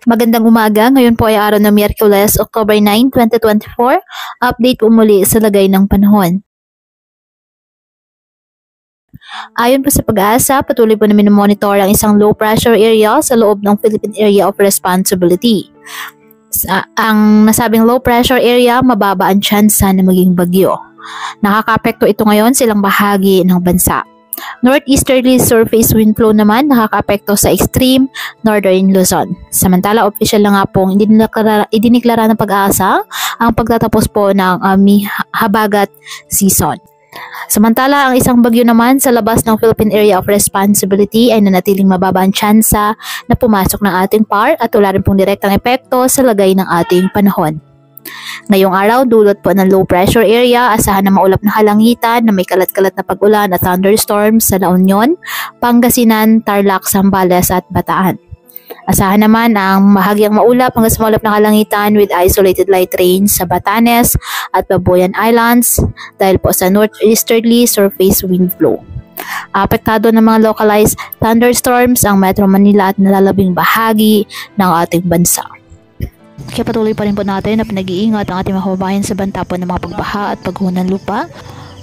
Magandang umaga, ngayon po ay araw ng Miyerkules, October 9, 2024. Update po muli sa lagay ng panahon. Ayon po sa Pag-asa, patuloy po na minomonitor ang isang low pressure area sa loob ng Philippine Area of Responsibility. Ang nasabing low pressure area, mababa ang tsansa na maging bagyo. Nakakaapekto ito ngayon sa ilang bahagi ng bansa. Northeasterly surface wind flow naman nakakaapekto sa extreme northern Luzon. Samantala, official na nga pong idiniklara ng Pag-asa ang pagtatapos po ng habagat season. Samantala, ang isang bagyo naman sa labas ng Philippine Area of Responsibility ay nanatiling mababa ang tsansa na pumasok ng ating PAR at wala rin pong direktang epekto sa lagay ng ating panahon. Ngayong araw, dulot po ng low pressure area, asahan na maulap na halangitan na may kalat-kalat na pag-ulan at thunderstorms sa La Union, Pangasinan, Tarlac, Zambales at Bataan. Asahan naman ang bahagyang maulap hanggang sa maulap na halangitan with isolated light rain sa Batanes at Babuyan Islands dahil po sa northeasterly surface wind flow. Apektado ng mga localized thunderstorms ang Metro Manila at nalalabing bahagi ng ating bansa. Kaya patuloy pa rin po natin na pinag-iingat ang ating mga kababayan sa banta po ng mga pagbaha at pagguho ng lupa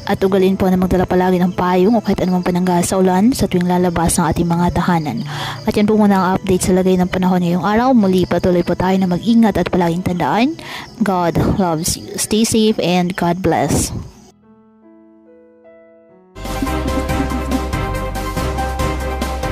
at ugalin po na magdala palagi ng payong o kahit anumang panangga sa ulan sa tuwing lalabas ng ating mga tahanan. At yan po muna ang update sa lagay ng panahon ngayong araw. Muli patuloy po tayo na mag-ingat at palaging tandaan, God loves you. Stay safe and God bless.